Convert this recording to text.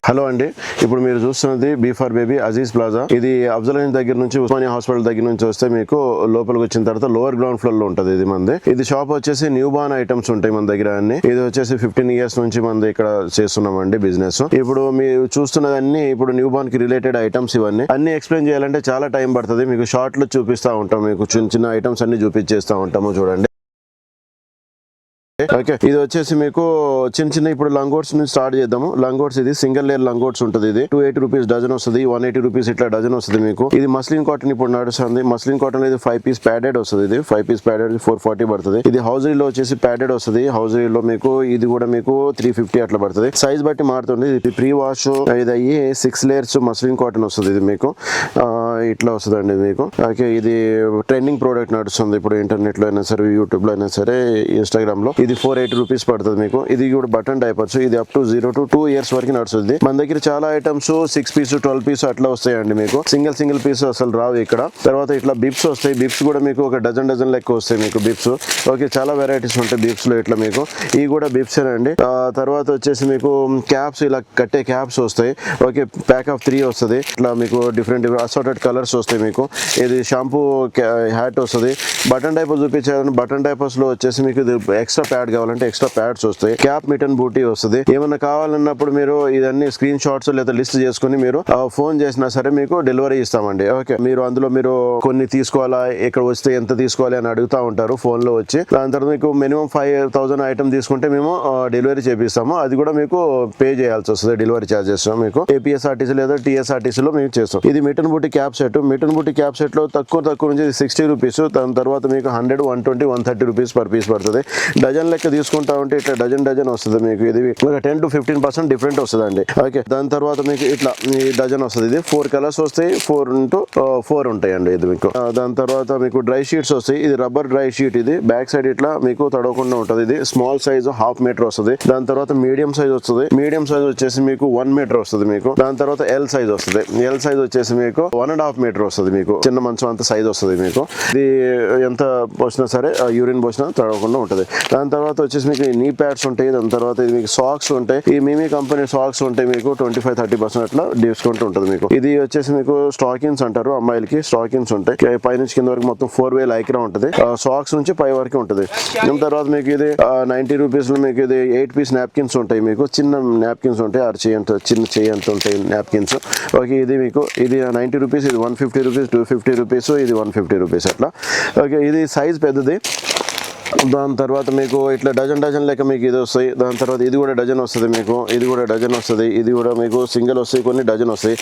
Hello అండి, ఇప్పుడు మీరు చూస్తున్నది బీ4 బేబీ అజీజ్ ప్లాజా. ఇది అఫ్జల్గంజ్ దగ్గర నుంచి ఉస్మానియా హాస్పిటల్ దగ్గర నుంచి వస్తే మీకు లోపలికి వచ్చిన తర్వాత లోవర్ గ్రౌండ్ ఫ్లోర్ లో ఉంటది. ఇది మంది ఇది షాప్ వచ్చేసి న్యూ బార్న్ ఐటమ్స్ ఉంటాయి మన దగ్గర అన్ని. ఇది వచ్చేసి 15 years నుంచి మంది ఇక్కడ చేస్తున్నామండి బిజినెస్. ఇప్పుడు మీరు చూస్తున్నదన్నీ ఇప్పుడు న్యూ బార్న్ కి రిలేటెడ్ ఐటమ్స్. ఇవన్నీ అన్ని ఎక్స్ప్లెయిన్ చేయాలంటే చాలా టైం పడుతుంది. మీకు షార్ట్ లో చూపిస్తా ఉంటాం, మీకు చిన్న చిన్న ఐటమ్స్ అన్ని చూపించేస్తా ఉంటాము. చూడండి. ఓకే, ఇది వచ్చేసి మీకు చిన్న చిన్న ఇప్పుడు లంగోట్స్ నుంచి స్టార్ట్ చేద్దాము. లంగోట్స్ ఇది సింగిల్ లేయర్ లంగోట్స్ ఉంటుంది. ఇది 280 రూపీస్ డజన్ వస్తుంది, 180 రూపీస్ ఇట్లా డజన్ వస్తుంది మీకు. ఇది మస్లిన్ కాటన్ ఇప్పుడు నడుస్తుంది. మస్లిన్ కాటన్ ఇది 5 piece ప్యాడెడ్ వస్తుంది. ఇది 5 piece ప్యాడెడ్ 440 పడుతుంది. ఇది హౌజరీలో వచ్చేసి ప్యాడెడ్ వస్తుంది. హౌజరీలో మీకు ఇది కూడా మీకు 350 అట్లా పడుతుంది. సైజ్ బట్టి మారుతుంది. ఇది ప్రీ వాష్ ఇది అయ్యి 6 layers మస్లిన్ కాటన్ వస్తుంది. ఇది మీకు ఇట్లా వస్తుంది అండి మీకు. ఓకే, ఇది ట్రెండింగ్ ప్రోడక్ట్ నడుస్తుంది ఇప్పుడు ఇంటర్నెట్ లో అయినా సరే, యూట్యూబ్ లో అయినా సరే, ఇన్స్టాగ్రామ్ లో. ఇది 480 రూపీస్ పడుతుంది మీకు. ఇది కూడా బటన్ డైపర్స్. ఇది అప్ టు 0 to 2 years వరకు నడుస్తుంది. మన దగ్గర చాలా ఐటమ్స్ 6 piece 12 piece అట్లా వస్తాయండి మీకు. సింగిల్ పీస్ అసలు రావు ఇక్కడ. తర్వాత ఇట్లా బిప్స్ వస్తాయి. బిప్స్ కూడా మీకు ఒక డజన్ లెక్క వస్తాయి మీకు బిప్స్. ఓకే, చాలా వెరైటీస్ ఉంటాయి బిప్స్ లో. ఇట్లా మీకు ఇవి కూడా బిప్స్ అండి. తర్వాత వచ్చేసి మీకు క్యాప్స్, ఇలా కట్టే క్యాప్స్ వస్తాయి. ఓకే, ప్యాక్ ఆఫ్ 3 వస్తుంది. ఇట్లా మీకు డిఫరెంట్ అసార్టెడ్ కలర్స్ వస్తాయి మీకు. ఇది షాంపూ హ్యాట్ వస్తుంది. బటన్ డైపర్ చూపించాలని బటన్ డైపర్స్ లో వచ్చేసి మీకు ఇది ఎక్స్ట్రా ప్యాడ్ కావాలంటే ఎక్స్ట్రా ప్యాడ్స్ వస్తాయి. క్యాప్ మిటన్ బూటీ వస్తుంది. ఏమన్నా కావాలన్నప్పుడు మీరు ఇదన్నీ స్క్రీన్ షాట్స్ లేదా లిస్ట్ చేసుకుని మీరు ఫోన్ చేసినా సరే మీకు డెలివరీ ఇస్తామండి. ఓకే, మీరు అందులో మీరు కొన్ని తీసుకోవాలా, ఇక్కడ వస్తే ఎంత తీసుకోవాలి అని అడుగుతా ఉంటారు ఫోన్ లో వచ్చి. దాని తర్వాత మీకు మినిమం 5,000 ఐటమ్ తీసుకుంటే మేము డెలివరీ చేపిస్తాము. అది కూడా మీకు పే చేయాల్సి వస్తుంది. డెలివరీ చార్జెస్ మీకు ఏపీఎస్ఆర్టీసీ లేదా టీఎస్ఆర్టీసీ లో మేము చేస్తాం. ఇది మిటన్ బూటీ క్యాప్ సెట్. మిటన్ బూటీ క్యాప్ సెట్ లో తక్కువ నుంచి 60 రూపీస్. దాని తర్వాత మీకు 100, 120, 130 రూపీస్ పర్ పీస్ పడుతుంది. డజన్ లెక్క తీసుకుంటా ఉంటే ఇట్లా డజన్ వస్తుంది మీకు. ఇది 10 to 15% డిఫరెంట్ వస్తుంది అండి. ఓకే, దాని తర్వాత మీకు ఇట్లా ఈ డజన్ వస్తుంది. ఇది 4 కలర్స్ వస్తాయి. 4 into 4 ఉంటాయండి ఇది మీకు. దాని తర్వాత మీకు డ్రై షీట్స్ వస్తాయి. ఇది రబ్బర్ డ్రై షీట్. ఇది బ్యాక్ సైడ్ ఇట్లా మీకు తడవకుండా ఉంటుంది. ఇది స్మాల్ సైజ్ 1/2 meter వస్తుంది. దాని తర్వాత మీడియం సైజ్ వస్తుంది. మీడియం సైజ్ వచ్చేసి మీకు 1 meter వస్తుంది మీకు. దాని తర్వాత ఎల్ సైజ్ వస్తుంది. ఎల్ సైజ్ వచ్చేసి మీకు 1.5 meter వస్తుంది మీకు. చిన్న మంచం అంత సైజ్ వస్తుంది మీకు. ఇది ఎంత పోసినా సరే యూరిన్ పోసినా తడవకుండా ఉంటుంది. దాని తర్వాత వచ్చేసి మీకు నీ ప్యాడ్స్ ఉంటాయి. దాని తర్వాత ఇది మీకు సాక్స్ ఉంటాయి. ఈ మిమీ కంపెనీ సాక్స్ ఉంటాయి మీకు 25-30% అట్లా డిస్కౌంట్ ఉంటుంది మీకు. ఇది వచ్చేసి మీకు స్టాకిన్స్ అంటారు. అమ్మాయిలకి స్టాకిన్స్ ఉంటాయి. పై నుంచి కింద వరకు మొత్తం 4 way లైక్రా ఉంటుంది. సాక్స్ నుంచి పై వరకు ఉంటుంది. దాని తర్వాత మీకు ఇది 90 రూపీస్ లో మీకు ఇది 8 piece నాప్కిన్స్ ఉంటాయి మీకు. చిన్న నాప్కిన్స్ ఉంటాయి. చిన్న చెయ్యి అంత ఉంటాయి నాప్కిన్స్. ఓకే, ఇది మీకు ఇది 90 రూపీస్. ఇది 150 రూపీస్, 250 రూపీస్, ఇది 150 రూపీస్ అట్లా. ఓకే, ఇది సైజ్ పెద్దది. దాని తర్వాత మీకు ఇట్లా డజన్ లెక్క మీకు ఇది వస్తాయి. దాని తర్వాత ఇది కూడా డజన్ వస్తుంది మీకు. ఇది కూడా డజన్ వస్తుంది. ఇది కూడా మీకు సింగిల్ వస్తాయి, కొన్ని డజన్ వస్తాయి.